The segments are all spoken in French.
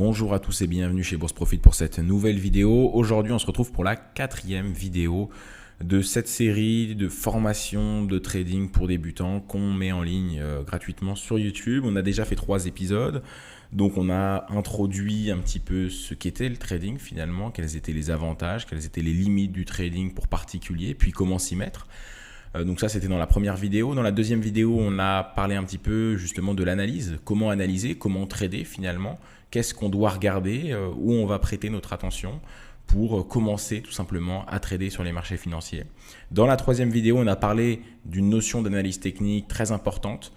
Bonjour à tous et bienvenue chez Bourse Profit pour cette nouvelle vidéo. Aujourd'hui, on se retrouve pour la 4e vidéo de cette série de formations de trading pour débutants qu'on met en ligne gratuitement sur YouTube. On a déjà fait 3 épisodes, donc on a introduit un petit peu ce qu'était le trading finalement, quels étaient les avantages, quelles étaient les limites du trading pour particuliers, puis comment s'y mettre. Donc ça, c'était dans la première vidéo. Dans la deuxième vidéo, on a parlé un petit peu justement de l'analyse, comment analyser, comment trader finalement, qu'est-ce qu'on doit regarder, où on va prêter notre attention pour commencer tout simplement à trader sur les marchés financiers. Dans la troisième vidéo, on a parlé d'une notion d'analyse technique très importante.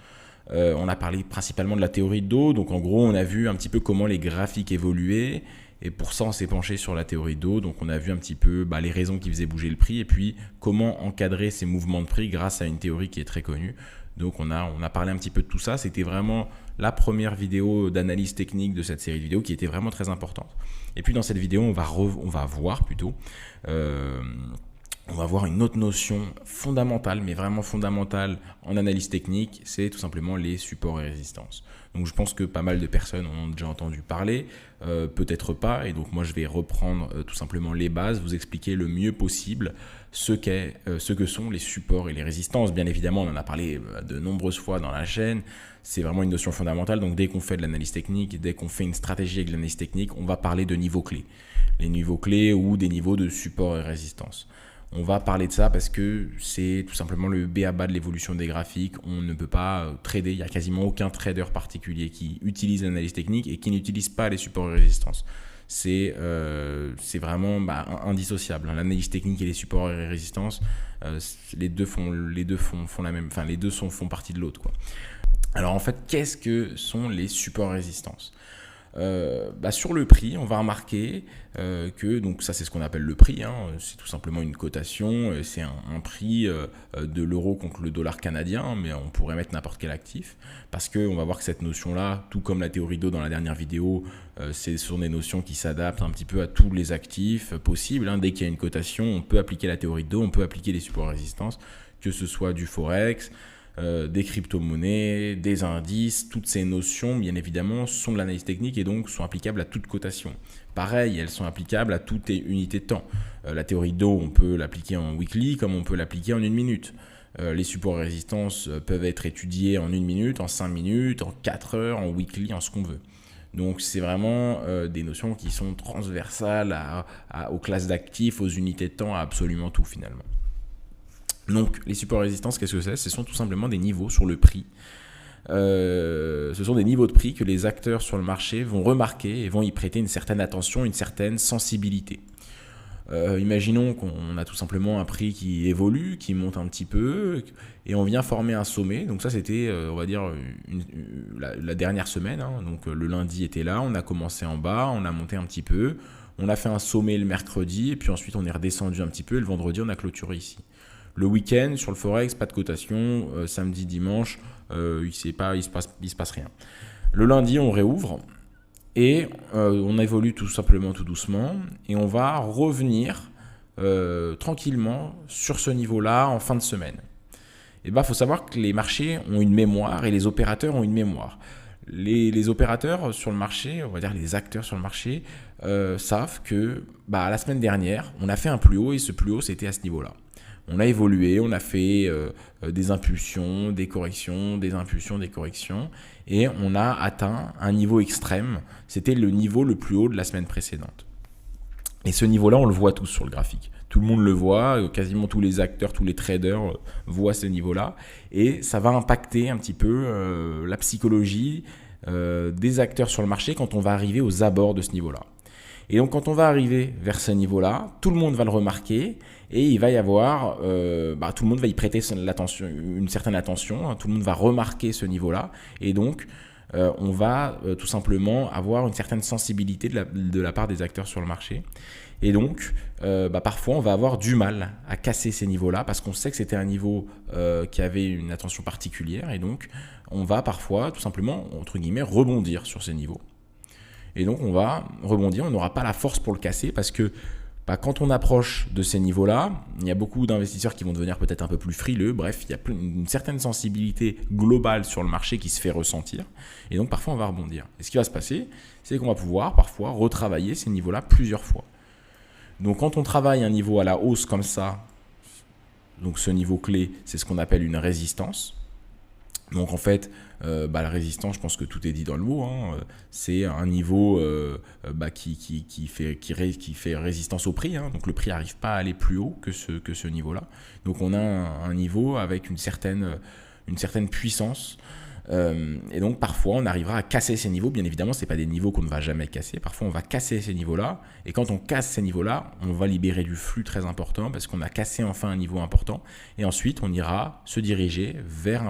On a parlé principalement de la théorie de dos. Donc en gros, on a vu un petit peu comment les graphiques évoluaient. Et pour ça, on s'est penché sur la théorie de dos. Donc on a vu un petit peu les raisons qui faisaient bouger le prix et puis comment encadrer ces mouvements de prix grâce à une théorie qui est très connue. Donc on a parlé un petit peu de tout ça. C'était vraiment la première vidéo d'analyse technique de cette série de vidéos qui était vraiment très importante. Et puis dans cette vidéo, on va voir une autre notion fondamentale, mais vraiment fondamentale en analyse technique, c'est tout simplement les supports et résistances. Donc je pense que pas mal de personnes en ont déjà entendu parler, peut-être pas, et donc moi je vais reprendre tout simplement les bases, vous expliquer le mieux possible ce que sont les supports et les résistances. Bien évidemment, on en a parlé de nombreuses fois dans la chaîne, c'est vraiment une notion fondamentale, donc dès qu'on fait de l'analyse technique, dès qu'on fait une stratégie avec l'analyse technique, on va parler de niveaux clés. Les niveaux clés ou des niveaux de support et résistance. On va parler de ça parce que c'est tout simplement le b.a.-ba de l'évolution des graphiques. On ne peut pas trader, il n'y a quasiment aucun trader particulier qui utilise l'analyse technique et qui n'utilise pas les supports et résistances. C'est vraiment indissociable. L'analyse technique et les supports et résistances, les deux font la même, enfin les deux font partie de l'autre, quoi. Alors en fait, qu'est-ce que sont les supports et résistances ? Sur le prix, on va remarquer que, donc ça c'est ce qu'on appelle le prix, c'est tout simplement une cotation, c'est un prix de l'euro contre le dollar canadien, mais on pourrait mettre n'importe quel actif, parce qu'on va voir que cette notion-là, tout comme la théorie d'eau dans la dernière vidéo, ce sont des notions qui s'adaptent un petit peu à tous les actifs possibles. Dès qu'il y a une cotation, on peut appliquer la théorie d'eau, on peut appliquer les supports et résistances, que ce soit du forex, des crypto-monnaies, des indices, toutes ces notions, bien évidemment, sont de l'analyse technique et donc sont applicables à toute cotation. Pareil, elles sont applicables à toute unité de temps. La théorie d'eau, on peut l'appliquer en weekly comme on peut l'appliquer en 1 minute. Les supports et résistances peuvent être étudiés en 1 minute, en 5 minutes, en 4 heures, en weekly, en ce qu'on veut. Donc c'est vraiment des notions qui sont transversales aux classes d'actifs, aux unités de temps, à absolument tout finalement. Donc, les supports et résistances, qu'est-ce que c'est ? Ce sont tout simplement des niveaux sur le prix. Ce sont des niveaux de prix que les acteurs sur le marché vont remarquer et vont y prêter une certaine attention, une certaine sensibilité. Imaginons qu'on a tout simplement un prix qui évolue, qui monte un petit peu, et on vient former un sommet. Donc ça, c'était, on va dire, la dernière semaine. Donc le lundi était là, on a commencé en bas, on a monté un petit peu, on a fait un sommet le mercredi, et puis ensuite on est redescendu un petit peu, et le vendredi, on a clôturé ici. Le week-end, sur le Forex, pas de cotation. Samedi, dimanche, il se passe rien. Le lundi, on réouvre et on évolue tout simplement tout doucement. Et on va revenir tranquillement sur ce niveau-là en fin de semaine. Il faut savoir que les marchés ont une mémoire et les opérateurs ont une mémoire. Les opérateurs sur le marché, on va dire les acteurs sur le marché, savent que la semaine dernière, on a fait un plus haut et ce plus haut, c'était à ce niveau-là. On a évolué, on a fait des impulsions, des corrections, des impulsions, des corrections, et on a atteint un niveau extrême. C'était le niveau le plus haut de la semaine précédente. Et ce niveau-là, on le voit tous sur le graphique. Tout le monde le voit, quasiment tous les acteurs, tous les traders voient ce niveau-là, et ça va impacter un petit peu la psychologie des acteurs sur le marché quand on va arriver aux abords de ce niveau-là. Et donc, quand on va arriver vers ce niveau-là, tout le monde va le remarquer et il va y avoir, tout le monde va y prêter une certaine attention, tout le monde va remarquer ce niveau-là et donc on va tout simplement avoir une certaine sensibilité de la part des acteurs sur le marché. Et donc, parfois, on va avoir du mal à casser ces niveaux-là parce qu'on sait que c'était un niveau qui avait une attention particulière et donc on va parfois tout simplement, entre guillemets, rebondir sur ces niveaux. Et donc, on va rebondir, on n'aura pas la force pour le casser parce que Quand on approche de ces niveaux-là, il y a beaucoup d'investisseurs qui vont devenir peut-être un peu plus frileux. Bref, il y a une certaine sensibilité globale sur le marché qui se fait ressentir. Et donc, parfois, on va rebondir. Et ce qui va se passer, c'est qu'on va pouvoir parfois retravailler ces niveaux-là plusieurs fois. Donc, quand on travaille un niveau à la hausse comme ça, donc ce niveau clé, c'est ce qu'on appelle une résistance. Donc en fait, la résistance, je pense que tout est dit dans le mot, c'est un niveau qui fait résistance au prix, donc le prix n'arrive pas à aller plus haut que ce niveau-là. Donc on a un niveau avec une certaine puissance, et donc parfois on arrivera à casser ces niveaux. Bien évidemment, ce n'est pas des niveaux qu'on ne va jamais casser, parfois on va casser ces niveaux-là, et quand on casse ces niveaux-là, on va libérer du flux très important parce qu'on a cassé enfin un niveau important, et ensuite on ira se diriger vers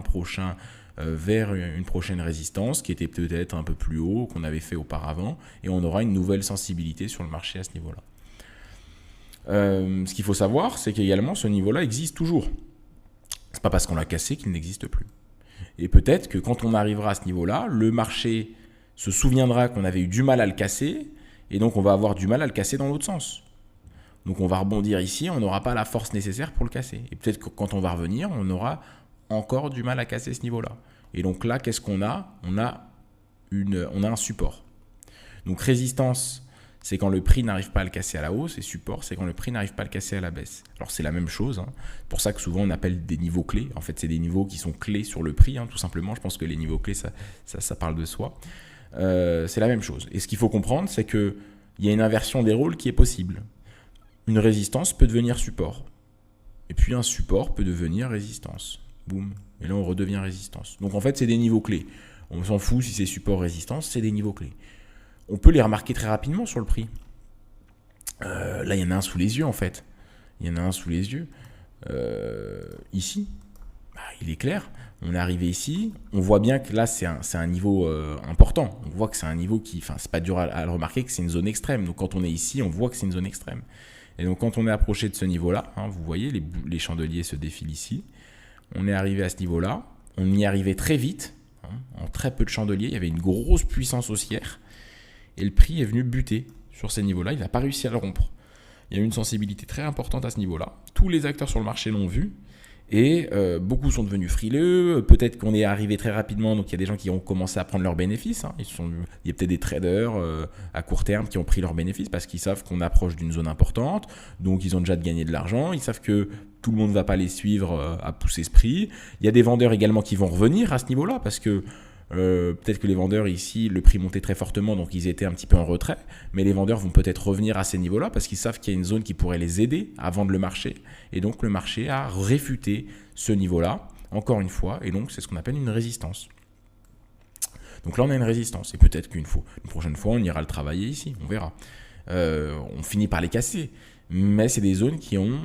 vers une prochaine résistance qui était peut-être un peu plus haut qu'on avait fait auparavant, et on aura une nouvelle sensibilité sur le marché à ce niveau-là. Ce qu'il faut savoir, c'est qu'également ce niveau-là existe toujours. C'est pas parce qu'on l'a cassé qu'il n'existe plus. Et peut-être que quand on arrivera à ce niveau-là, le marché se souviendra qu'on avait eu du mal à le casser, et donc on va avoir du mal à le casser dans l'autre sens. Donc on va rebondir ici, on n'aura pas la force nécessaire pour le casser. Et peut-être que quand on va revenir, on aura encore du mal à casser ce niveau-là. Et donc là, qu'est-ce qu'on a ? On a un support. Donc résistance, c'est quand le prix n'arrive pas à le casser à la hausse, et support, c'est quand le prix n'arrive pas à le casser à la baisse. Alors c'est la même chose, c'est pour ça que souvent on appelle des niveaux clés. En fait, c'est des niveaux qui sont clés sur le prix, tout simplement. Je pense que les niveaux clés, ça parle de soi. C'est la même chose. Et ce qu'il faut comprendre, c'est qu'il y a une inversion des rôles qui est possible. Une résistance peut devenir support. Et puis un support peut devenir résistance. Boum. Et là, on redevient résistance. Donc en fait, c'est des niveaux clés. On s'en fout si c'est support, résistance, c'est des niveaux clés. On peut les remarquer très rapidement sur le prix. Là, il y en a un sous les yeux, en fait. Ici, il est clair. On est arrivé ici. On voit bien que là, c'est un niveau important. On voit que c'est un niveau c'est pas dur à le remarquer, que c'est une zone extrême. Donc quand on est ici, on voit que c'est une zone extrême. Et donc quand on est approché de ce niveau-là, vous voyez, les chandeliers se défilent ici. On est arrivé à ce niveau-là. On y est arrivé très vite. En très peu de chandeliers. Il y avait une grosse puissance haussière. Et le prix est venu buter sur ces niveaux-là. Il n'a pas réussi à le rompre. Il y a eu une sensibilité très importante à ce niveau-là. Tous les acteurs sur le marché l'ont vu. Et beaucoup sont devenus frileux. Peut-être qu'on est arrivé très rapidement. Donc il y a des gens qui ont commencé à prendre leurs bénéfices. Il y a peut-être des traders à court terme qui ont pris leurs bénéfices parce qu'ils savent qu'on approche d'une zone importante. Donc ils ont déjà gagné de l'argent. Ils savent que tout le monde ne va pas les suivre à pousser ce prix. Il y a des vendeurs également qui vont revenir à ce niveau-là parce que peut-être que les vendeurs ici, le prix montait très fortement, donc ils étaient un petit peu en retrait, mais les vendeurs vont peut-être revenir à ces niveaux-là parce qu'ils savent qu'il y a une zone qui pourrait les aider à vendre le marché, et donc le marché a réfuté ce niveau-là, encore une fois, et donc c'est ce qu'on appelle une résistance. Donc là on a une résistance, et peut-être qu'une prochaine fois on ira le travailler ici, on verra. On finit par les casser, mais c'est des zones qui ont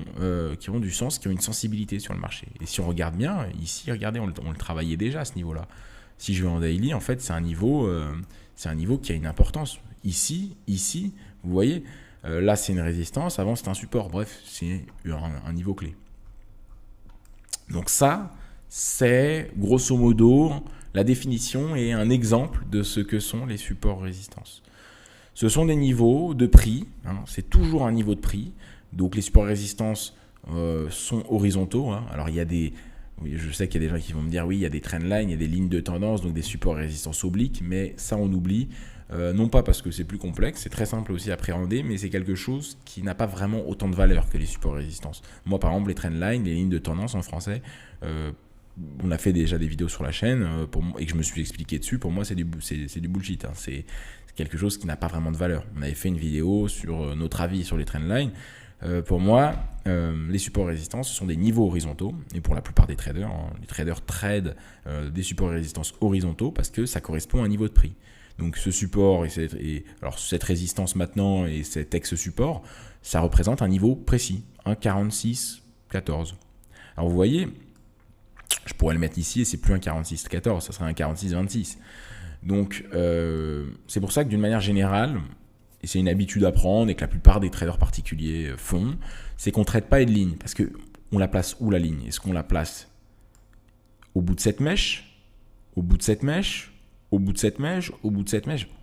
du sens, qui ont une sensibilité sur le marché. Et si on regarde bien, ici, regardez, on le travaillait déjà à ce niveau-là. Si je vais en daily, en fait, c'est un niveau qui a une importance. Ici, vous voyez, là, c'est une résistance. Avant, c'était un support. Bref, c'est un niveau clé. Donc ça, c'est grosso modo la définition et un exemple de ce que sont les supports-résistances. Ce sont des niveaux de prix. C'est toujours un niveau de prix. Donc les supports-résistances sont horizontaux. Alors il y a oui, je sais qu'il y a des gens qui vont me dire oui, il y a des trendlines, il y a des lignes de tendance, donc des supports et résistances obliques, mais ça on oublie, non pas parce que c'est plus complexe, c'est très simple aussi à appréhender, mais c'est quelque chose qui n'a pas vraiment autant de valeur que les supports et résistances. Moi par exemple, les trendlines, les lignes de tendance en français, on a fait déjà des vidéos sur la chaîne et que je me suis expliqué dessus, pour moi c'est du bullshit, c'est quelque chose qui n'a pas vraiment de valeur. On avait fait une vidéo sur notre avis sur les trendlines. Pour moi, les supports et résistances, ce sont des niveaux horizontaux. Et pour la plupart des traders, les traders tradent des supports et résistances horizontaux parce que ça correspond à un niveau de prix. Donc ce support alors cette résistance maintenant et cet ex-support, ça représente un niveau précis, 1,4614. Alors vous voyez, je pourrais le mettre ici et c'est plus un 46,14, ça serait un 46,26. Donc c'est pour ça que d'une manière générale, et c'est une habitude à prendre et que la plupart des traders particuliers font, c'est qu'on ne trade pas une ligne. Parce qu'on la place où la ligne ? Est-ce qu'on la place au bout de cette mèche ? Au bout de cette mèche ? au bout de cette mèche, où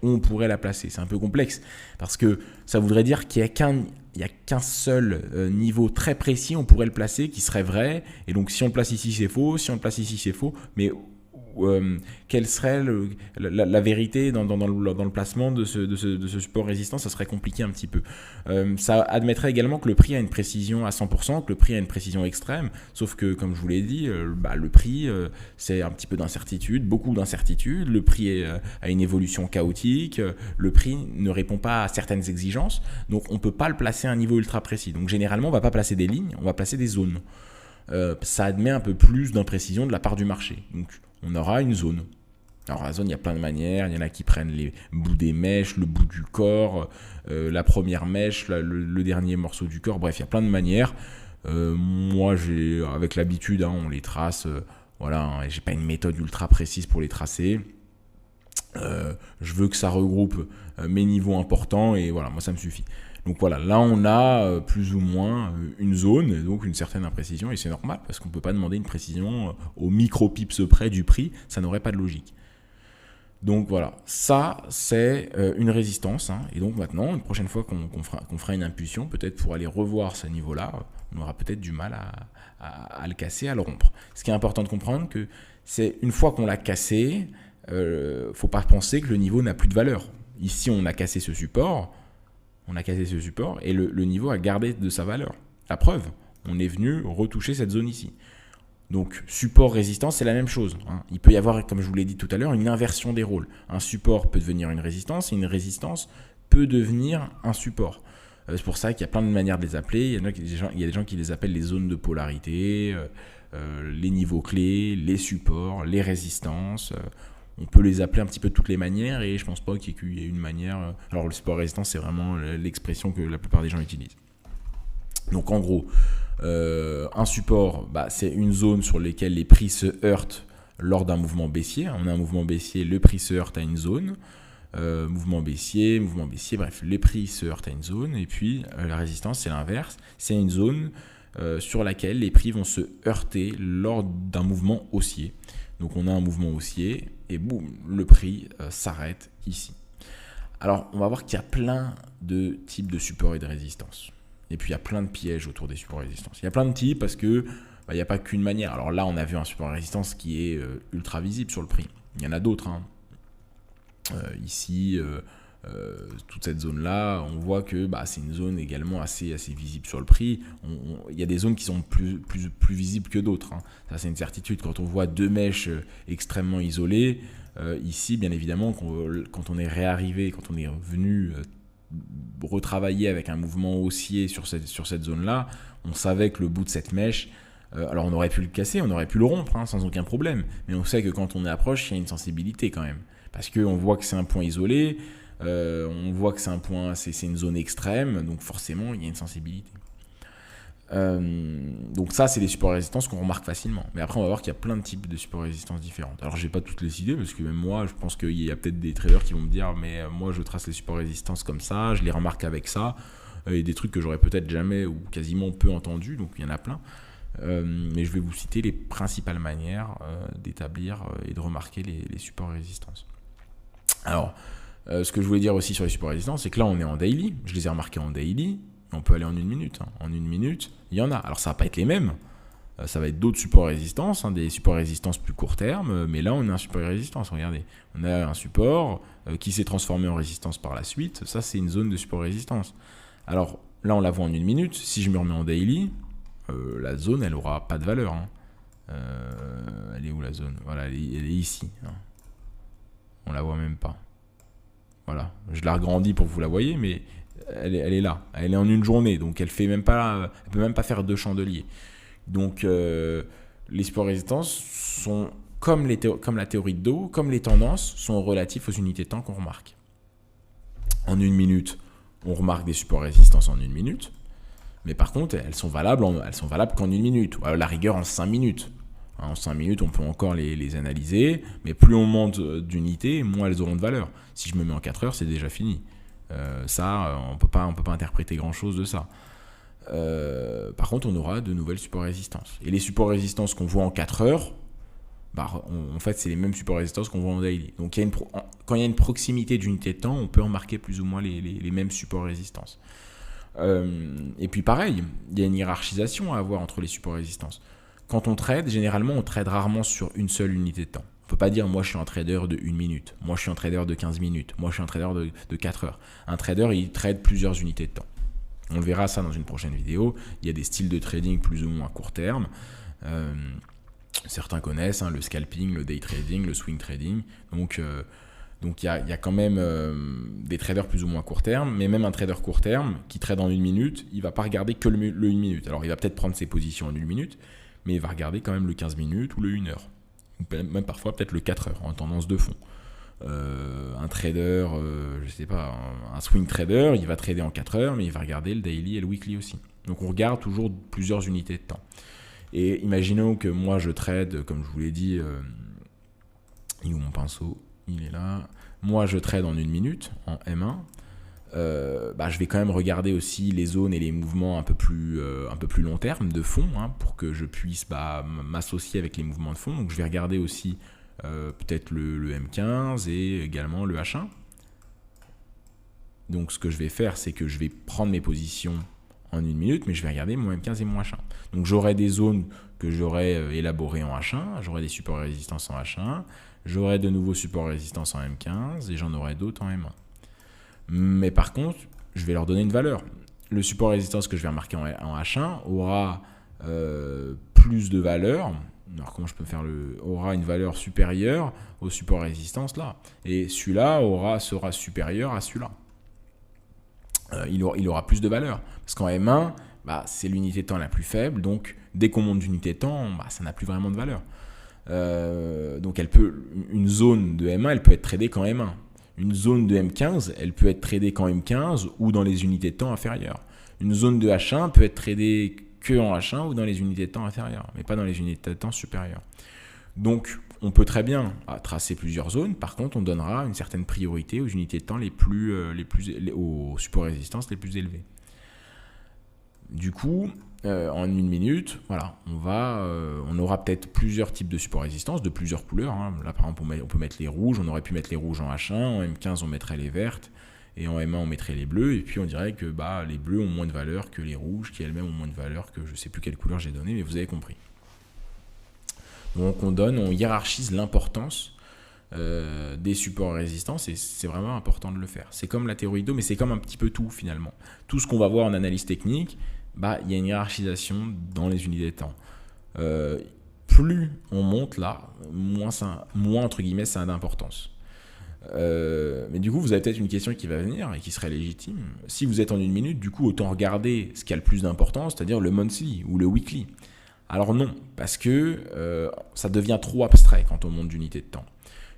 on pourrait la placer. C'est un peu complexe parce que ça voudrait dire qu'il n'y a qu'un seul niveau très précis, on pourrait le placer, qui serait vrai. Et donc, si on le place ici, c'est faux. Si on le place ici, c'est faux. Mais quelle serait la vérité dans le placement de ce support résistant? Ça serait compliqué un petit peu. Ça admettrait également que le prix a une précision à 100%, que le prix a une précision extrême, sauf que, comme je vous l'ai dit, le prix, c'est un petit peu d'incertitude, beaucoup d'incertitude, le prix a une évolution chaotique, le prix ne répond pas à certaines exigences, donc on ne peut pas le placer à un niveau ultra précis. Donc généralement, on ne va pas placer des lignes, on va placer des zones. Ça admet un peu plus d'imprécision de la part du marché. Donc, on aura une zone. Alors la zone, il y a plein de manières. Il y en a qui prennent les bouts des mèches, le bout du corps, la première mèche, le dernier morceau du corps. Bref, il y a plein de manières. Moi, avec l'habitude, on les trace. Voilà, j'ai pas une méthode ultra précise pour les tracer. Je veux que ça regroupe mes niveaux importants et voilà, moi ça me suffit. Donc voilà, là on a plus ou moins une zone, donc une certaine imprécision, et c'est normal parce qu'on ne peut pas demander une précision au micro-pips près du prix, ça n'aurait pas de logique. Donc voilà, ça c'est une résistance, et donc maintenant, une prochaine fois qu'on fera une impulsion, peut-être pour aller revoir ce niveau-là, on aura peut-être du mal à le casser, à le rompre. Ce qui est important de comprendre, que c'est une fois qu'on l'a cassé, faut pas penser que le niveau n'a plus de valeur. Ici on a cassé ce support, et le niveau a gardé de sa valeur. La preuve, on est venu retoucher cette zone ici. Donc support résistance, c'est la même chose. Il peut y avoir, comme je vous l'ai dit tout à l'heure, une inversion des rôles. Un support peut devenir une résistance et une résistance peut devenir un support. C'est pour ça qu'il y a plein de manières de les appeler. Il y a des gens qui les appellent les zones de polarité, les niveaux clés, les supports, les résistances. On peut les appeler un petit peu de toutes les manières et je pense pas qu'il y ait une manière. Alors le support résistance, c'est vraiment l'expression que la plupart des gens utilisent. Donc en gros, un support, c'est une zone sur laquelle les prix se heurtent lors d'un mouvement baissier. On a un mouvement baissier, le prix se heurte à une zone. Mouvement baissier, bref, les prix se heurtent à une zone. Et puis la résistance, c'est l'inverse. C'est une zone sur laquelle les prix vont se heurter lors d'un mouvement haussier. Donc on a un mouvement haussier et boum, le prix s'arrête ici. Alors on va voir qu'il y a plein de types de supports et de résistance. Et puis il y a plein de pièges autour des supports et résistance. Il y a plein de types parce que il n'y a pas qu'une manière. Alors là on a vu un support et résistance qui est ultra visible sur le prix. Il y en a d'autres. Ici, toute cette zone-là, on voit que c'est une zone également assez visible sur le prix. Il y a des zones qui sont plus visibles que d'autres. Ça, c'est une certitude. Quand on voit deux mèches extrêmement isolées, ici, bien évidemment, quand on est réarrivé, quand on est venu retravailler avec un mouvement haussier sur cette zone-là, on savait que le bout de cette mèche, alors on aurait pu le casser, on aurait pu le rompre sans aucun problème. Mais on sait que quand on est approche, il y a une sensibilité quand même. Parce qu'on voit que c'est un point isolé, on voit que c'est une zone extrême, donc forcément il y a une sensibilité. Donc ça, c'est des supports résistance qu'on remarque facilement. Mais après, on va voir qu'il y a plein de types de supports résistance différentes. Alors, je n'ai pas toutes les idées, parce que même moi, je pense qu'il y a peut-être des traders qui vont me dire, mais moi, je trace les supports résistance comme ça, je les remarque avec ça, et des trucs que j'aurais peut-être jamais ou quasiment peu entendus, donc il y en a plein. Mais je vais vous citer les principales manières d'établir et de remarquer les supports résistance. Alors, ce que je voulais dire aussi sur les supports résistance, c'est que là, on est en daily. Je les ai remarqués en daily. On peut aller en 1 minute. En 1 minute, il y en a. Alors, ça ne va pas être les mêmes. Ça va être d'autres supports résistance, des supports résistance plus court terme. Mais là, on a un support résistance. Regardez, on a un support qui s'est transformé en résistance par la suite. Ça, c'est une zone de support résistance. Alors, là, on la voit en 1 minute. Si je me remets en daily, la zone, elle n'aura pas de valeur. Elle est où la zone? Voilà, elle est ici. On la voit même pas. Voilà, je la agrandis pour que vous la voyez, mais elle est là. Elle est en une journée, donc elle peut même pas faire 2 chandeliers. Donc les supports résistance sont comme la théorie de Dow, comme les tendances sont relatifs aux unités de temps qu'on remarque. En 1 minute, on remarque des supports résistance en 1 minute, mais par contre, elles sont valables qu'en 1 minute, ou à la rigueur en 5 minutes. En 5 minutes, on peut encore les analyser, mais plus on monte d'unités, moins elles auront de valeur. Si je me mets en 4 heures, c'est déjà fini. On peut pas interpréter grand-chose de ça. Par contre, on aura de nouvelles supports résistances. Et les supports résistances qu'on voit en 4 heures, en fait, c'est les mêmes supports résistance qu'on voit en daily. Donc, quand il y a une proximité d'unité de temps, on peut remarquer plus ou moins les mêmes supports résistance. Et puis pareil, il y a une hiérarchisation à avoir entre les supports résistance. Quand on trade, généralement, on trade rarement sur une seule unité de temps. On ne peut pas dire, moi, je suis un trader de 1 minute. Moi, je suis un trader de 15 minutes. Moi, je suis un trader de 4 heures. Un trader, il trade plusieurs unités de temps. On le verra ça dans une prochaine vidéo. Il y a des styles de trading plus ou moins à court terme. Certains connaissent le scalping, le day trading, le swing trading. Donc il y a quand même des traders plus ou moins court terme, mais même un trader court terme qui trade en 1 minute, il ne va pas regarder que le 1 minute. Alors il va peut-être prendre ses positions en 1 minute, mais il va regarder quand même le 15 minutes ou le 1 heure. Même parfois peut-être le 4 heures en tendance de fond. Un trader, je sais pas, un swing trader, il va trader en 4 heures, mais il va regarder le daily et le weekly aussi. Donc on regarde toujours plusieurs unités de temps. Et imaginons que moi je trade, comme je vous l'ai dit, il est où mon pinceau? Il est là. Moi je trade en 1 minute, en M1. Je vais quand même regarder aussi les zones et les mouvements un peu plus long terme de fond, pour que je puisse m'associer avec les mouvements de fond. Donc je vais regarder aussi peut-être le M15 et également le H1. Donc ce que je vais faire, c'est que je vais prendre mes positions en 1 minute, mais je vais regarder mon M15 et mon H1. Donc j'aurai des zones que j'aurai élaborées en H1, j'aurai des supports et résistances en H1, j'aurai de nouveaux supports et résistances en M15 et j'en aurai d'autres en M1. Mais par contre, je vais leur donner une valeur. Le support et résistance que je vais remarquer en H1 aura plus de valeur. Alors comment je peux faire aura une valeur supérieure au support et résistance là. Et celui-là sera supérieur à celui-là. Il aura plus de valeur. Parce qu'en M1, c'est l'unité de temps la plus faible. Donc dès qu'on monte d'unité de temps, ça n'a plus vraiment de valeur. Donc une zone de M1, elle peut être tradée qu'en M1. Une zone de M15, elle peut être tradée qu'en M15 ou dans les unités de temps inférieures. Une zone de H1 peut être tradée que en H1 ou dans les unités de temps inférieures, mais pas dans les unités de temps supérieures. Donc, on peut très bien tracer plusieurs zones. Par contre, on donnera une certaine priorité aux unités de temps aux supports et résistances les plus élevés. Du coup, en 1 minute, voilà, on aura peut-être plusieurs types de supports résistance, de plusieurs couleurs. Là, par exemple, on peut mettre les rouges. On aurait pu mettre les rouges en H1. En M15, on mettrait les vertes. Et en M1, on mettrait les bleus. Et puis, on dirait que les bleus ont moins de valeur que les rouges, qui elles-mêmes ont moins de valeur que je ne sais plus quelle couleur j'ai donné, mais vous avez compris. Donc, on hiérarchise l'importance des supports et résistances, et c'est vraiment important de le faire. C'est comme la théorie d'eau, mais c'est comme un petit peu tout, finalement. Tout ce qu'on va voir en analyse technique, il y a une hiérarchisation dans les unités de temps. Plus on monte là, moins entre guillemets ça a d'importance. Mais du coup, vous avez peut-être une question qui va venir et qui serait légitime. Si vous êtes en 1 minute, du coup, autant regarder ce qui a le plus d'importance, c'est-à-dire le monthly ou le weekly. Alors non, parce que ça devient trop abstrait quand on monte d'unité de temps.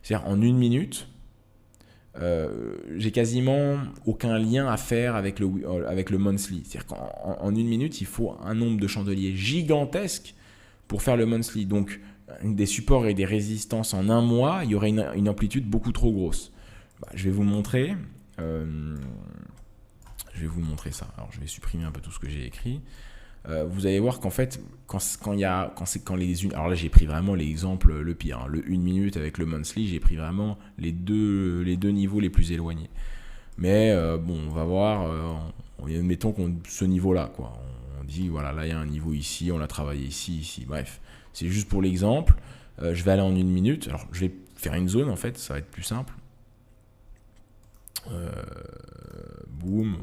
C'est-à-dire en 1 minute, j'ai quasiment aucun lien à faire avec le monthly. C'est-à-dire qu'en 1 minute, il faut un nombre de chandeliers gigantesque pour faire le monthly. Donc, des supports et des résistances en 1 mois, il y aurait une amplitude beaucoup trop grosse. Je vais vous montrer. Ça. Alors, je vais supprimer un peu tout ce que j'ai écrit. Vous allez voir qu'en fait, alors là j'ai pris vraiment l'exemple le pire, le 1 minute avec le monthly, j'ai pris vraiment les deux niveaux les plus éloignés. Mais on va voir, mettons ce niveau-là, quoi. On dit voilà, là il y a un niveau ici, on l'a travaillé ici, bref. C'est juste pour l'exemple. Je vais aller en 1 minute. Alors je vais faire une zone en fait, ça va être plus simple. Boum.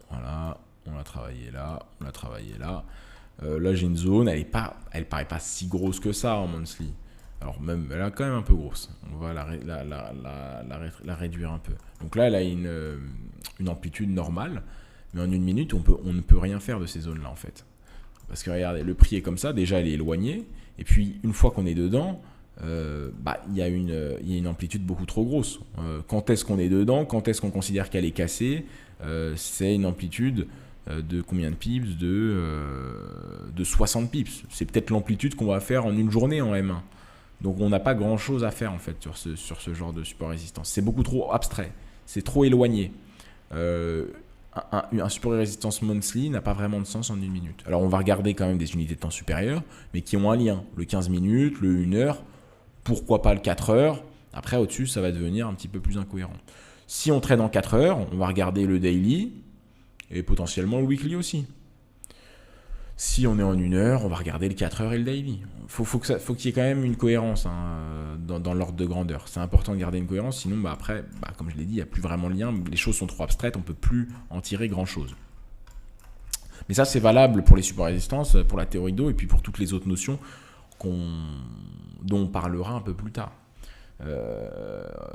Voilà. On l'a travaillé là, là j'ai une zone, elle paraît pas si grosse que ça en monthly. Alors même, elle est quand même un peu grosse. On va la réduire un peu. Donc là, elle a une amplitude normale, mais en 1 minute, on ne peut rien faire de ces zones-là en fait. Parce que regardez, le prix est comme ça, déjà elle est éloignée, et puis une fois qu'on est dedans, il y a une amplitude beaucoup trop grosse. Quand est-ce qu'on est dedans, quand est-ce qu'on considère qu'elle est cassée, c'est une amplitude de combien de pips, de 60 pips. C'est peut-être l'amplitude qu'on va faire en une journée en M1. Donc on n'a pas grand chose à faire en fait sur ce genre de support résistance. C'est beaucoup trop abstrait, c'est trop éloigné. un support et résistance monthly n'a pas vraiment de sens en 1 minute. Alors on va regarder quand même des unités de temps supérieures, mais qui ont un lien. Le 15 minutes, le 1 heure, pourquoi pas le 4 heures. Après au-dessus, ça va devenir un petit peu plus incohérent. Si on traîne en 4 heures, on va regarder le daily et potentiellement le weekly aussi. Si on est en 1 heure, on va regarder le 4 heures et le daily. Faut qu'il y ait quand même une cohérence dans l'ordre de grandeur. C'est important de garder une cohérence, sinon après, comme je l'ai dit, il n'y a plus vraiment de lien. Les choses sont trop abstraites, on ne peut plus en tirer grand-chose. Mais ça, c'est valable pour les supports résistances, pour la théorie d'eau et puis pour toutes les autres notions dont on parlera un peu plus tard.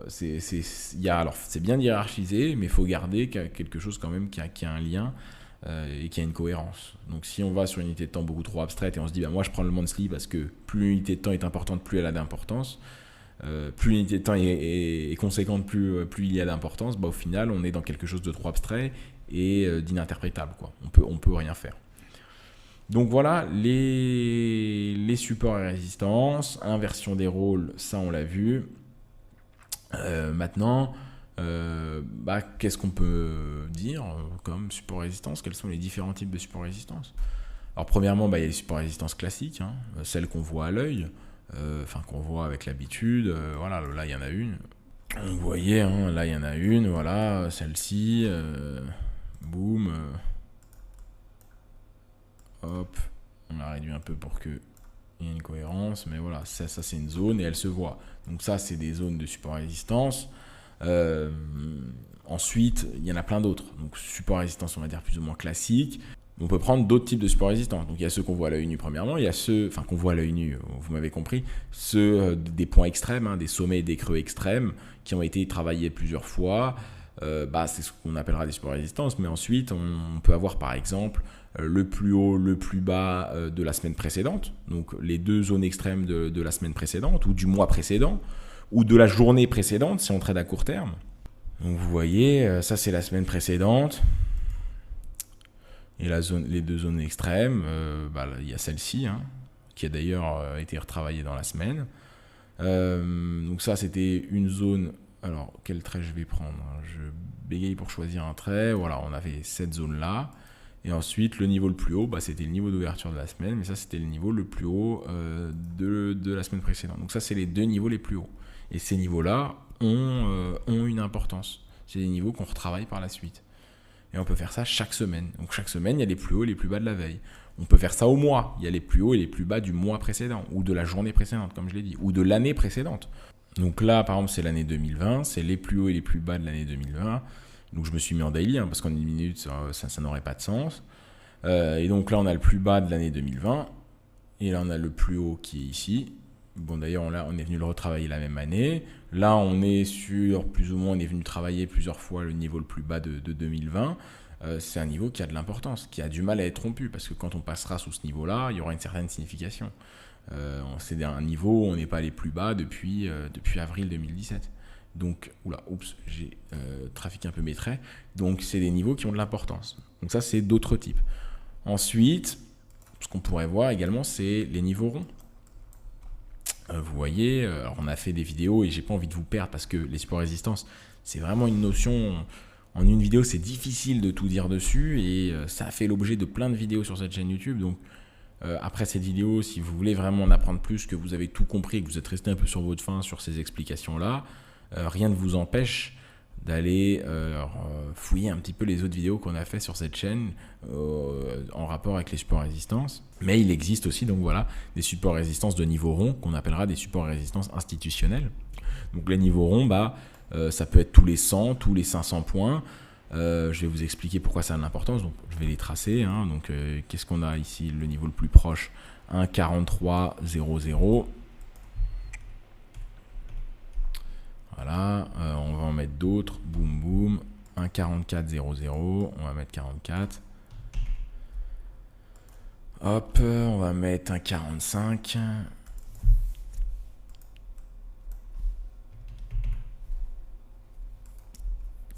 C'est bien hiérarchisé, mais il faut garder quelque chose quand même qui a un lien et qui a une cohérence. Donc si on va sur une unité de temps beaucoup trop abstraite et on se dit moi je prends le monthly parce que plus l'unité de temps est importante, plus elle a d'importance, plus l'unité de temps est conséquente, plus il y a d'importance, au final on est dans quelque chose de trop abstrait et d'ininterprétable, quoi. On peut rien faire. Donc voilà, les supports et résistances, inversion des rôles, ça on l'a vu. Maintenant, qu'est-ce qu'on peut dire comme support résistance? Quels sont les différents types de support résistance? Alors premièrement, il y a les supports résistance classiques, celles qu'on voit à l'œil, qu'on voit avec l'habitude. Voilà, là il y en a une. Vous voyez, là il y en a une, voilà, celle-ci, boum. Hop, on la réduit un peu pour qu'il y ait une cohérence, mais voilà, ça c'est une zone et elle se voit. Donc ça, c'est des zones de support résistance. Ensuite, il y en a plein d'autres. Donc support résistance, on va dire plus ou moins classique. On peut prendre d'autres types de support résistance. Donc il y a ceux qu'on voit à l'œil nu premièrement, il y a ceux, qu'on voit à l'œil nu, vous m'avez compris, ceux des points extrêmes, des sommets et des creux extrêmes qui ont été travaillés plusieurs fois. C'est ce qu'on appellera des supports résistance, mais ensuite on peut avoir par exemple le plus haut, le plus bas de la semaine précédente, donc les deux zones extrêmes de la semaine précédente ou du mois précédent ou de la journée précédente si on trade à court terme. Donc vous voyez, ça c'est la semaine précédente et les deux zones extrêmes, il y a celle-ci qui a d'ailleurs été retravaillée dans la semaine. Donc ça c'était une zone. Alors, quel trait je vais prendre? Je bégaye pour choisir un trait. Voilà, on avait cette zone-là. Et ensuite, le niveau le plus haut, c'était le niveau d'ouverture de la semaine. Mais ça, c'était le niveau le plus haut de la semaine précédente. Donc ça, c'est les deux niveaux les plus hauts. Et ces niveaux-là ont une importance. C'est des niveaux qu'on retravaille par la suite. Et on peut faire ça chaque semaine. Donc chaque semaine, il y a les plus hauts et les plus bas de la veille. On peut faire ça au mois. Il y a les plus hauts et les plus bas du mois précédent. Ou de la journée précédente, comme je l'ai dit. Ou de l'année précédente. Donc là, par exemple, c'est l'année 2020, c'est les plus hauts et les plus bas de l'année 2020. Donc je me suis mis en daily, parce qu'en 1 minute, ça n'aurait pas de sens. Et donc là, on a le plus bas de l'année 2020. Et là, on a le plus haut qui est ici. Bon, d'ailleurs, là, on est venu le retravailler la même année. Là, on est sur, plus ou moins, on est venu travailler plusieurs fois le niveau le plus bas de 2020. C'est un niveau qui a de l'importance, qui a du mal à être rompu, parce que quand on passera sous ce niveau-là, il y aura une certaine signification. C'est un niveau où on n'est pas allé plus bas depuis avril 2017. Donc, j'ai trafiqué un peu mes traits. Donc, c'est des niveaux qui ont de l'importance. Donc ça, c'est d'autres types. Ensuite, ce qu'on pourrait voir également, c'est les niveaux ronds. Vous voyez, alors on a fait des vidéos et j'ai pas envie de vous perdre parce que les supports résistance, c'est vraiment une notion. En une vidéo, c'est difficile de tout dire dessus et ça a fait l'objet de plein de vidéos sur cette chaîne YouTube. Donc, après cette vidéo, si vous voulez vraiment en apprendre plus, que vous avez tout compris et que vous êtes resté un peu sur votre faim sur ces explications-là, rien ne vous empêche d'aller fouiller un petit peu les autres vidéos qu'on a fait sur cette chaîne en rapport avec les supports résistance. Mais il existe aussi donc voilà, des supports résistance de niveau rond qu'on appellera des supports résistance institutionnels. Donc les niveaux ronds, ça peut être tous les 100, tous les 500 points. Je vais vous expliquer pourquoi ça a de l'importance. Donc, je vais les tracer. Donc, qu'est-ce qu'on a ici? Le niveau le plus proche, 1,4300. Voilà. On va en mettre d'autres. Boum, boum. 1,4400. On va mettre 44. Hop. On va mettre 1,45.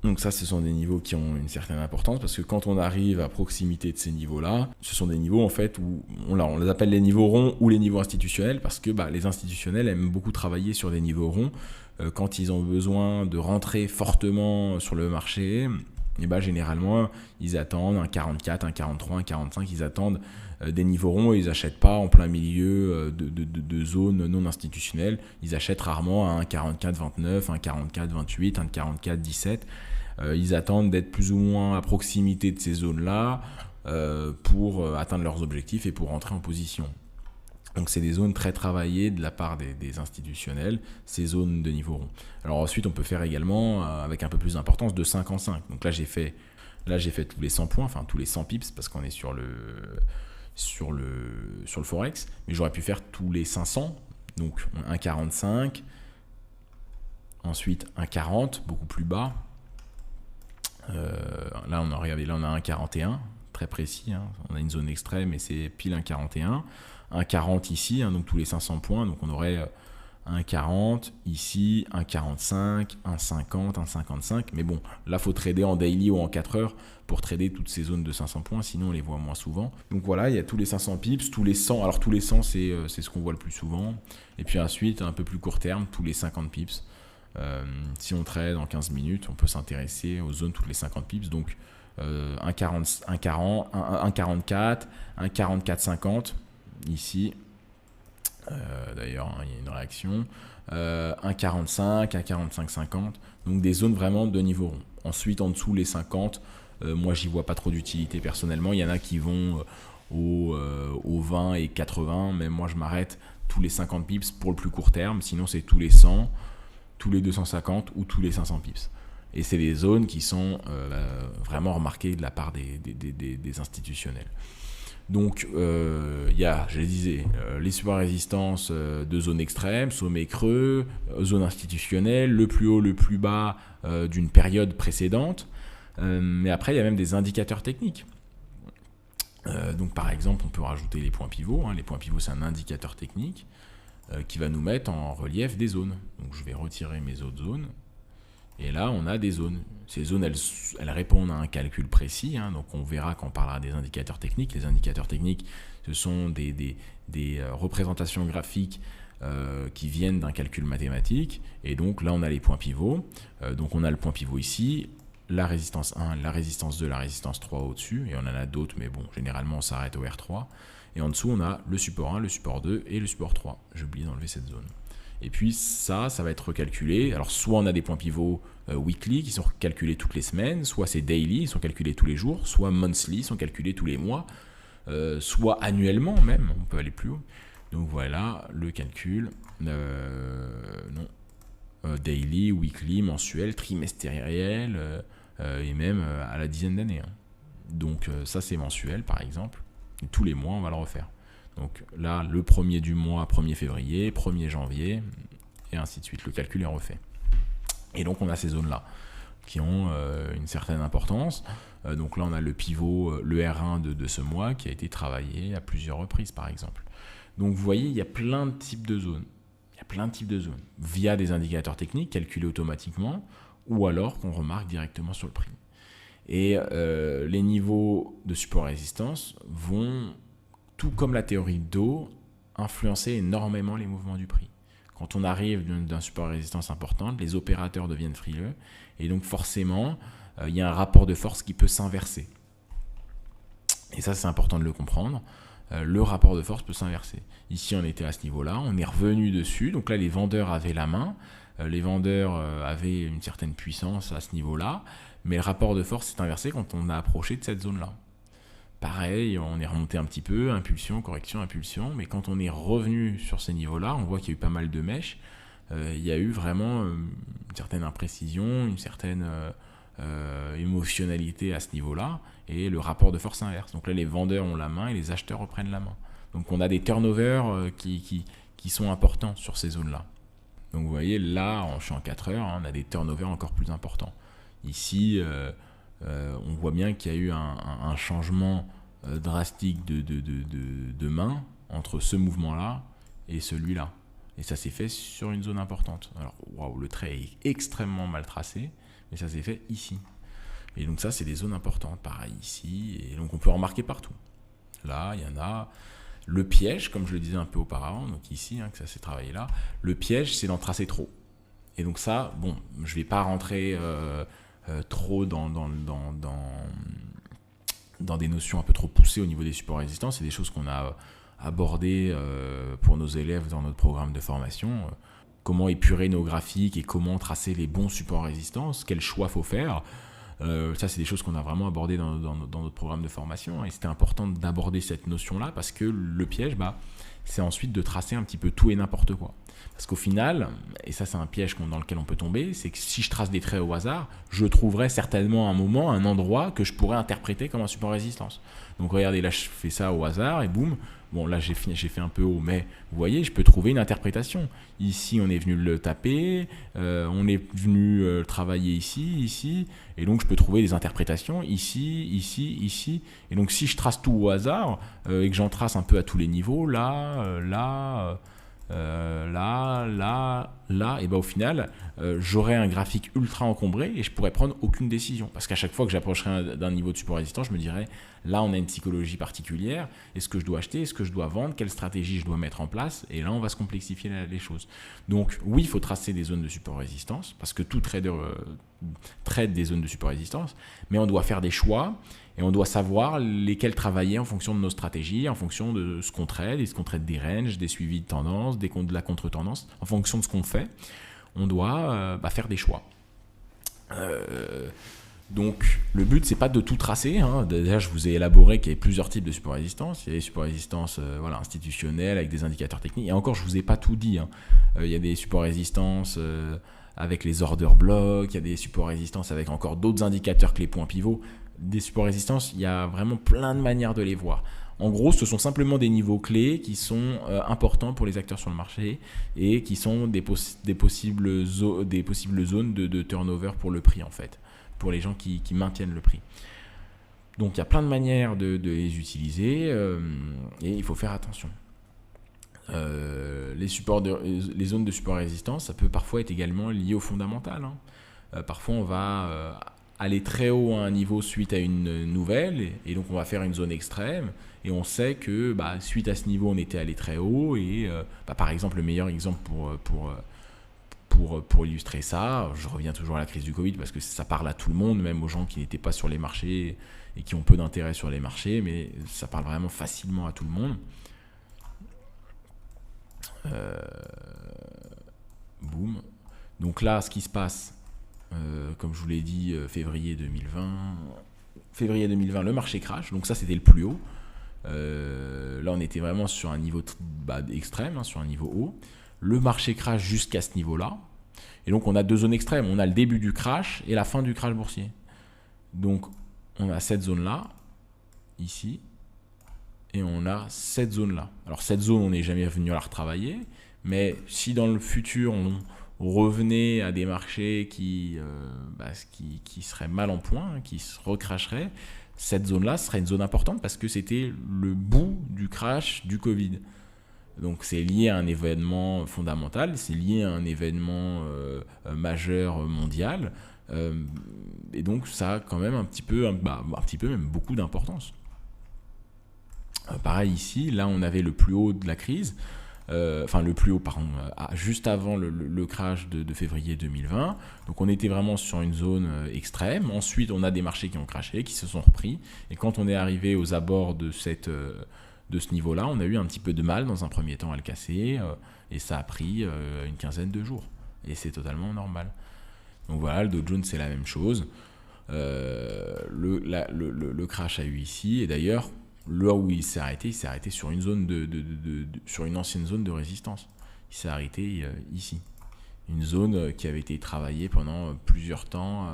Donc ça, ce sont des niveaux qui ont une certaine importance parce que quand on arrive à proximité de ces niveaux-là, ce sont des niveaux en fait où on les appelle les niveaux ronds ou les niveaux institutionnels parce que les institutionnels aiment beaucoup travailler sur des niveaux ronds quand ils ont besoin de rentrer fortement sur le marché Et bah, généralement, ils attendent un 44, un 43, un 45, ils attendent des niveaux ronds et ils n'achètent pas en plein milieu de zones non institutionnelles. Ils achètent rarement un 44-29, un 44-28, un 44-17. Ils attendent d'être plus ou moins à proximité de ces zones-là pour atteindre leurs objectifs et pour rentrer en position. Donc c'est des zones très travaillées de la part des institutionnels, ces zones de niveau rond. Alors ensuite on peut faire également avec un peu plus d'importance de 5 en 5. Donc là j'ai fait tous les 100 points, enfin tous les 100 pips parce qu'on est sur le Forex, mais j'aurais pu faire tous les 500, donc un 45, ensuite un 40, beaucoup plus bas. Là on a un 41, très précis, hein. On a une zone extrême et c'est pile un 41. Un 40 ici, hein, donc tous les 500 points, donc on aurait un 40 ici, un 45, un 50, un 55, mais bon, là faut trader en daily ou en 4 heures pour trader toutes ces zones de 500 points, sinon on les voit moins souvent. Donc voilà, il y a tous les 500 pips, tous les 100, alors tous les 100 c'est ce qu'on voit le plus souvent, et puis ensuite un peu plus court terme, tous les 50 pips. Si on trade en 15 minutes, on peut s'intéresser aux zones toutes les 50 pips, donc un 40, un 40, un 44, un 44-50, ici, d'ailleurs, il y a une réaction, un 45, un 45-50, donc des zones vraiment de niveau rond. Ensuite, en dessous, les 50, moi, j'y vois pas trop d'utilité personnellement. Il y en a qui vont aux 20 et 80, mais moi, je m'arrête tous les 50 pips pour le plus court terme. Sinon, c'est tous les 100, tous les 250 ou tous les 500 pips. Et c'est des zones qui sont vraiment remarquées de la part des institutionnels. Donc, il y a, je le disais, les supports résistance de zone extrême, sommet creux, zone institutionnelle, le plus haut, le plus bas d'une période précédente. Mais après, il y a même des indicateurs techniques. Donc, par exemple, on peut rajouter les points pivots. Les points pivots, c'est un indicateur technique qui va nous mettre en relief des zones. Donc, je vais retirer mes autres zones. Et là, on a des zones. Ces zones, elles répondent à un calcul précis. Donc, on verra quand on parlera des indicateurs techniques. Les indicateurs techniques, ce sont des représentations graphiques qui viennent d'un calcul mathématique. Et donc, là, on a les points pivots. Donc, on a le point pivot ici, la résistance 1, la résistance 2, la résistance 3 au-dessus. Et on en a d'autres, mais bon, généralement, on s'arrête au R3. Et en dessous, on a le support 1, le support 2 et le support 3. J'ai oublié d'enlever cette zone. Et puis ça va être recalculé. Alors soit on a des points pivots weekly qui sont calculés toutes les semaines, soit c'est daily, ils sont calculés tous les jours, soit monthly, ils sont calculés tous les mois, soit annuellement même, on peut aller plus haut. Donc voilà le calcul, daily, weekly, mensuel, trimestriel, et même à la dizaine d'années. Donc ça c'est mensuel par exemple, et tous les mois on va le refaire. Donc là, le premier du mois, 1er février, 1er janvier, et ainsi de suite. Le calcul est refait. Et donc, on a ces zones-là qui ont une certaine importance. Donc là, on a le pivot, le R1 de ce mois qui a été travaillé à plusieurs reprises, par exemple. Donc, vous voyez, il y a plein de types de zones. Il y a plein de types de zones via des indicateurs techniques calculés automatiquement ou alors qu'on remarque directement sur le prix. Et les niveaux de support et résistance vont, tout comme la théorie d'eau, influencer énormément les mouvements du prix. Quand on arrive d'un support et résistance importante, les opérateurs deviennent frileux et donc forcément, il y a un rapport de force qui peut s'inverser. Et ça, c'est important de le comprendre. Le rapport de force peut s'inverser. Ici, on était à ce niveau-là, on est revenu dessus. Donc là, les vendeurs avaient la main. Les vendeurs avaient une certaine puissance à ce niveau-là. Mais le rapport de force s'est inversé quand on a approché de cette zone-là. Pareil, on est remonté un petit peu, impulsion, correction, impulsion. Mais quand on est revenu sur ces niveaux-là, on voit qu'il y a eu pas mal de mèches. Il y a eu vraiment une certaine imprécision, une certaine émotionnalité à ce niveau-là. Et le rapport de force inverse. Donc là, les vendeurs ont la main et les acheteurs reprennent la main. Donc on a des turnovers qui sont importants sur ces zones-là. Donc vous voyez, là, je suis en 4 heures, on a des turnovers encore plus importants. Ici, on voit bien qu'il y a eu un changement drastique de main entre ce mouvement-là et celui-là. Et ça s'est fait sur une zone importante. Alors, waouh, le trait est extrêmement mal tracé, mais ça s'est fait ici. Et donc ça, c'est des zones importantes. Pareil ici, et donc on peut en remarquer partout. Là, il y en a. Le piège, comme je le disais un peu auparavant, donc ici, que ça s'est travaillé là, le piège, c'est d'en tracer trop. Et donc ça, bon, je ne vais pas rentrer trop dans des notions un peu trop poussées au niveau des supports résistants. C'est des choses qu'on a abordées pour nos élèves dans notre programme de formation. Comment épurer nos graphiques et comment tracer les bons supports résistants, quel choix faut faire. Ça, c'est des choses qu'on a vraiment abordées dans notre programme de formation. Et c'était important d'aborder cette notion-là parce que le piège, c'est ensuite de tracer un petit peu tout et n'importe quoi. Parce qu'au final, et ça c'est un piège dans lequel on peut tomber, c'est que si je trace des traits au hasard, je trouverai certainement un moment, un endroit que je pourrais interpréter comme un support résistance. Donc regardez, là je fais ça au hasard et boum, bon là j'ai fait un peu haut, mais vous voyez, je peux trouver une interprétation. Ici on est venu le taper, on est venu travailler ici, et donc je peux trouver des interprétations ici. Et donc si je trace tout au hasard et que j'en trace un peu à tous les niveaux, là, et au final, j'aurai un graphique ultra encombré et je pourrais prendre aucune décision. Parce qu'à chaque fois que j'approcherai d'un niveau de support résistant, je me dirais, là on a une psychologie particulière, est-ce que je dois acheter, est-ce que je dois vendre, quelle stratégie je dois mettre en place, et là on va se complexifier les choses. Donc oui, il faut tracer des zones de support résistance, parce que tout trader traite des zones de support résistance, mais on doit faire des choix, et on doit savoir lesquels travailler en fonction de nos stratégies, en fonction de ce qu'on trade, est-ce qu'on trade des ranges, des suivis de tendance, de la contre-tendance, en fonction de ce qu'on fait, on doit faire des choix. Donc le but c'est pas de tout tracer, hein. Déjà je vous ai élaboré qu'il y avait plusieurs types de support résistance. Il y a des supports résistance institutionnels avec des indicateurs techniques, et encore je vous ai pas tout dit, hein. Il y a des supports résistance avec les order blocks, il y a des supports résistance avec encore d'autres indicateurs que les points pivots. Des supports résistance, il y a vraiment plein de manières de les voir. En gros, ce sont simplement des niveaux clés qui sont importants pour les acteurs sur le marché et qui sont des possibles zones de turnover pour le prix en fait, pour les gens qui maintiennent le prix. Donc il y a plein de manières de les utiliser et il faut faire attention. Les zones de support résistance, ça peut parfois être également lié au fondamental, hein. Parfois on va aller très haut à un niveau suite à une nouvelle et donc on va faire une zone extrême et on sait que suite à ce niveau on était allé très haut et par exemple le meilleur exemple pour illustrer ça, je reviens toujours à la crise du Covid parce que ça parle à tout le monde, même aux gens qui n'étaient pas sur les marchés et qui ont peu d'intérêt sur les marchés, mais ça parle vraiment facilement à tout le monde. Boum. Donc là ce qui se passe, comme je vous l'ai dit, février 2020, le marché crash, donc ça c'était le plus haut. Là on était vraiment sur un niveau extrême, hein, sur un niveau haut. Le marché crash jusqu'à ce niveau-là. Et donc on a deux zones extrêmes, on a le début du crash et la fin du crash boursier. Donc on a cette zone-là, ici, et on a cette zone-là. Alors cette zone, on n'est jamais venu à la retravailler, mais si dans le futur on revenait à des marchés qui seraient mal en point, qui se recrasheraient, cette zone-là serait une zone importante parce que c'était le bout du crash du Covid. Donc c'est lié à un événement fondamental, c'est lié à un événement majeur mondial, et donc ça a quand même un petit peu même beaucoup d'importance. Pareil ici, là on avait le plus haut de la crise, juste avant le crash de février 2020. Donc on était vraiment sur une zone extrême. Ensuite, on a des marchés qui ont crashé, qui se sont repris. Et quand on est arrivé aux abords de ce niveau-là, on a eu un petit peu de mal dans un premier temps à le casser. Et ça a pris une quinzaine de jours. Et c'est totalement normal. Donc voilà, le Dow Jones, c'est la même chose. Le crash a eu ici. Et d'ailleurs, là où il s'est arrêté sur une zone sur une ancienne zone de résistance. Il s'est arrêté ici. Une zone qui avait été travaillée pendant plusieurs temps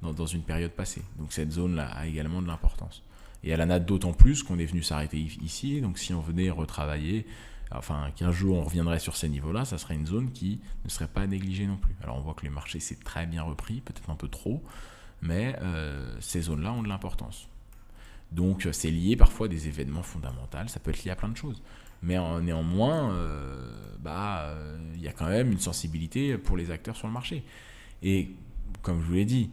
dans une période passée. Donc cette zone-là a également de l'importance. Et elle en a d'autant plus qu'on est venu s'arrêter ici. Donc si on venait retravailler, qu'un jour on reviendrait sur ces niveaux-là, ça serait une zone qui ne serait pas négligée non plus. Alors on voit que le marché s'est très bien repris, peut-être un peu trop, mais ces zones-là ont de l'importance. Donc c'est lié parfois à des événements fondamentaux, ça peut être lié à plein de choses. Mais néanmoins, y a quand même une sensibilité pour les acteurs sur le marché. Et comme je vous l'ai dit,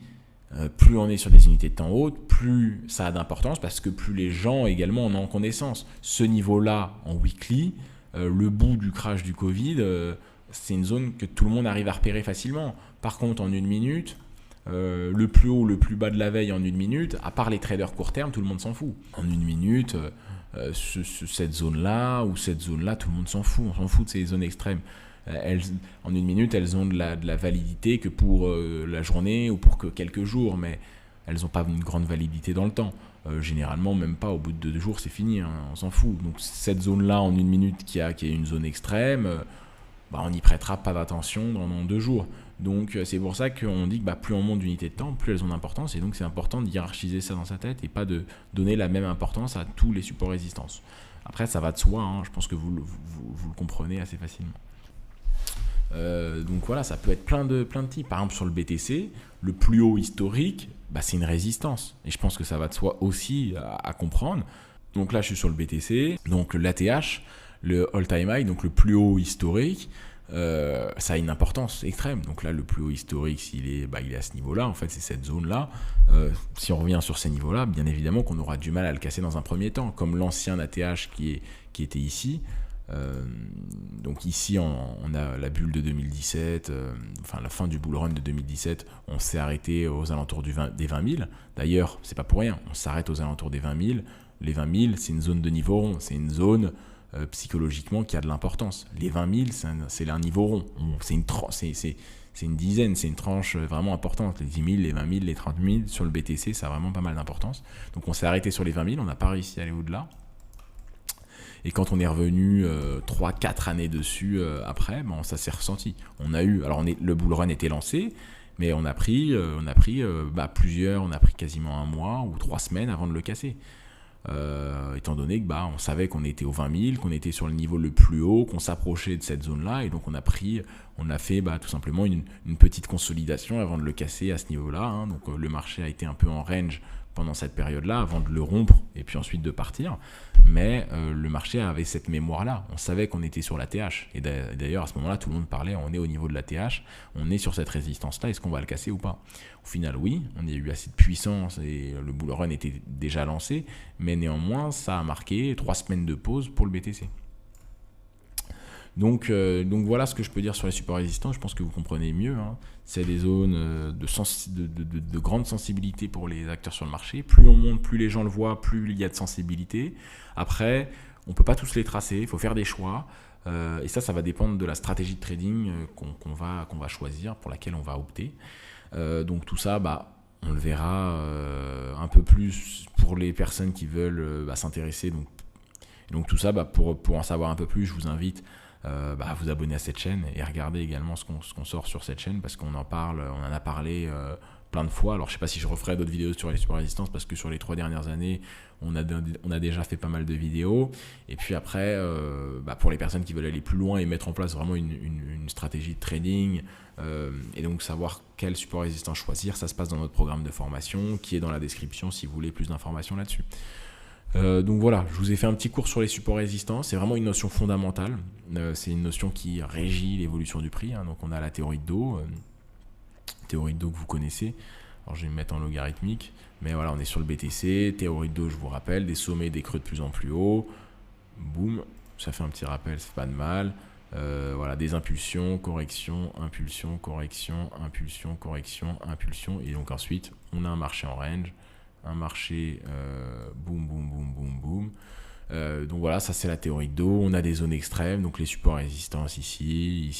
plus on est sur des unités de temps hautes, plus ça a d'importance parce que plus les gens également en ont connaissance. Ce niveau-là, en weekly, le bout du crash du Covid, c'est une zone que tout le monde arrive à repérer facilement. Par contre, en une minute, le plus haut, le plus bas de la veille en 1 minute, à part les traders court terme, tout le monde s'en fout. En 1 minute, cette zone-là ou cette zone-là, tout le monde s'en fout. On s'en fout de ces zones extrêmes. En 1 minute, elles ont de la validité que pour la journée ou pour que quelques jours, mais elles n'ont pas une grande validité dans le temps. Généralement, même pas au bout de 2 jours, c'est fini, hein, on s'en fout. Donc cette zone-là en 1 minute qui est une zone extrême, on n'y prêtera pas d'attention pendant 2 jours. Donc c'est pour ça qu'on dit que plus on monte d'unités de temps, plus elles ont d'importance, et donc c'est important de hiérarchiser ça dans sa tête et pas de donner la même importance à tous les supports résistances. Après, ça va de soi, hein, je pense que vous le comprenez assez facilement. Donc voilà, ça peut être plein de types. Par exemple, sur le BTC, le plus haut historique, c'est une résistance. Et je pense que ça va de soi aussi à comprendre. Donc là, je suis sur le BTC. Donc l'ATH, le all-time high, donc le plus haut historique, ça a une importance extrême. Donc là, le plus haut historique, il est à ce niveau-là. En fait, c'est cette zone-là. Si on revient sur ces niveaux-là, bien évidemment qu'on aura du mal à le casser dans un premier temps. Comme l'ancien ATH qui était ici. Donc ici on a la bulle de 2017, la fin du bull run de 2017, on s'est arrêté aux alentours des 20 000. D'ailleurs, c'est pas pour rien, on s'arrête aux alentours des 20 000. Les 20 000, c'est une zone de niveau rond, c'est une zone psychologiquement qui a de l'importance. Les 20 000, c'est un niveau rond, c'est une dizaine, c'est une tranche vraiment importante. Les 10 000, les 20 000, les 30 000 sur le BTC, ça a vraiment pas mal d'importance. Donc on s'est arrêté sur les 20 000, on n'a pas réussi à aller au-delà. Et quand on est revenu 3-4 années dessus après, ça s'est ressenti. Le bull run était lancé, mais on a pris quasiment 1 mois ou 3 semaines avant de le casser. Étant donné que on savait qu'on était aux 20 000, qu'on était sur le niveau le plus haut, qu'on s'approchait de cette zone-là, et donc on a fait tout simplement une petite consolidation avant de le casser à ce niveau-là. Hein. Donc le marché a été un peu en range pendant cette période-là, avant de le rompre et puis ensuite de partir. Mais le marché avait cette mémoire-là. On savait qu'on était sur la TH. Et d'ailleurs, à ce moment-là, tout le monde parlait, on est au niveau de la TH, on est sur cette résistance-là, est-ce qu'on va le casser ou pas? Au final, oui, on a eu assez de puissance et le bull run était déjà lancé, mais néanmoins, ça a marqué 3 semaines de pause pour le BTC. Donc voilà ce que je peux dire sur les supports résistants. Je pense que vous comprenez mieux. Hein. C'est des zones de grande sensibilité pour les acteurs sur le marché. Plus on monte, plus les gens le voient, plus il y a de sensibilité. Après, on ne peut pas tous les tracer. Il faut faire des choix. Et ça va dépendre de la stratégie de trading qu'on va choisir, pour laquelle on va opter. Donc tout ça, on le verra un peu plus pour les personnes qui veulent s'intéresser. Donc tout ça, pour en savoir un peu plus, je vous invite à vous abonner à cette chaîne et regarder également ce qu'on sort sur cette chaîne, parce qu'on en a parlé plein de fois. Alors je sais pas si je referai d'autres vidéos sur les supports résistance, parce que sur les 3 dernières années on a déjà fait pas mal de vidéos. Et puis après pour les personnes qui veulent aller plus loin et mettre en place vraiment une stratégie de trading et donc savoir quel support résistant choisir, ça se passe dans notre programme de formation qui est dans la description si vous voulez plus d'informations là-dessus. Donc voilà, je vous ai fait un petit cours sur les supports résistants. C'est vraiment une notion fondamentale. C'est une notion qui régit l'évolution du prix. Hein. Donc on a la théorie de dos, que vous connaissez. Alors je vais me mettre en logarithmique, mais voilà, on est sur le BTC. Théorie de dos, je vous rappelle, des sommets, des creux de plus en plus haut. Boum, ça fait un petit rappel, c'est pas de mal. Voilà, des impulsions, correction, impulsion, correction, impulsion, correction, impulsion. Et donc ensuite, on a un marché en range. Un marché boum, boum, boum, boum, boum. Donc voilà, ça c'est la théorie de dos. On a des zones extrêmes, donc les supports résistance ici,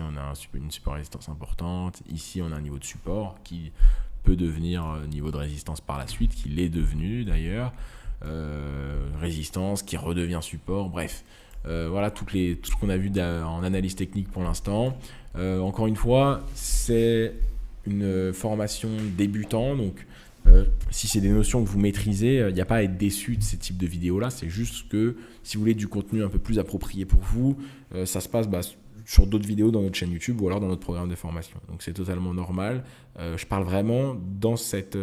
on a une support résistance importante. Ici, on a un niveau de support qui peut devenir niveau de résistance par la suite, qui l'est devenu d'ailleurs. Résistance qui redevient support, bref. Voilà tout ce qu'on a vu en analyse technique pour l'instant. Encore une fois, c'est une formation débutant, donc si c'est des notions que vous maîtrisez, il n'y a pas à être déçu de ces types de vidéos-là. C'est juste que si vous voulez du contenu un peu plus approprié pour vous, ça se passe sur d'autres vidéos dans notre chaîne YouTube ou alors dans notre programme de formation. Donc c'est totalement normal. Je parle vraiment dans cette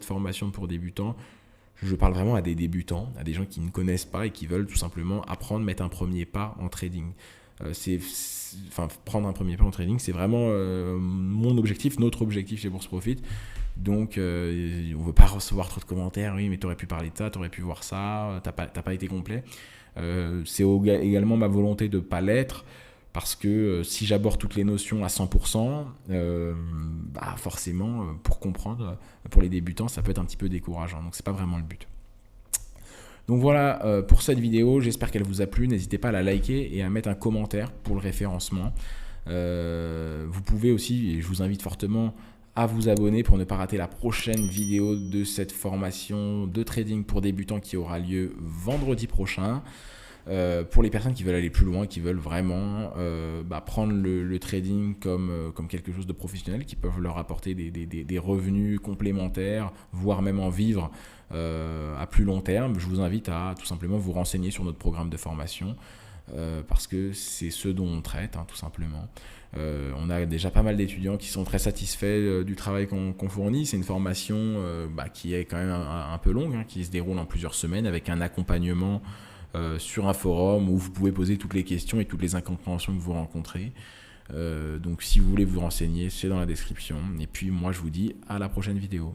formation pour débutants. Je parle vraiment à des débutants, à des gens qui ne connaissent pas et qui veulent tout simplement apprendre, mettre un premier pas en trading. Prendre un premier pas en trading, c'est vraiment mon objectif, notre objectif chez Bourse Profit. Donc on ne veut pas recevoir trop de commentaires. Oui, mais tu aurais pu parler de ça, tu aurais pu voir ça, t'as pas été complet. C'est également ma volonté de ne pas l'être, Parce que si j'aborde toutes les notions à 100%, forcément, pour comprendre, pour les débutants, ça peut être un petit peu décourageant. Donc, c'est pas vraiment le but. Donc voilà pour cette vidéo, j'espère qu'elle vous a plu. N'hésitez pas à la liker et à mettre un commentaire pour le référencement. Vous pouvez aussi, et je vous invite fortement à vous abonner pour ne pas rater la prochaine vidéo de cette formation de trading pour débutants qui aura lieu vendredi prochain. Pour les personnes qui veulent aller plus loin, qui veulent vraiment prendre le trading comme quelque chose de professionnel, qui peuvent leur apporter des revenus complémentaires, voire même en vivre à plus long terme, je vous invite à tout simplement vous renseigner sur notre programme de formation parce que c'est ce dont on traite, tout simplement. On a déjà pas mal d'étudiants qui sont très satisfaits du travail qu'on fournit. C'est une formation qui est quand même un peu longue, qui se déroule en plusieurs semaines avec un accompagnement sur un forum où vous pouvez poser toutes les questions et toutes les incompréhensions que vous rencontrez. Donc si vous voulez vous renseigner, c'est dans la description. Et puis moi je vous dis à la prochaine vidéo.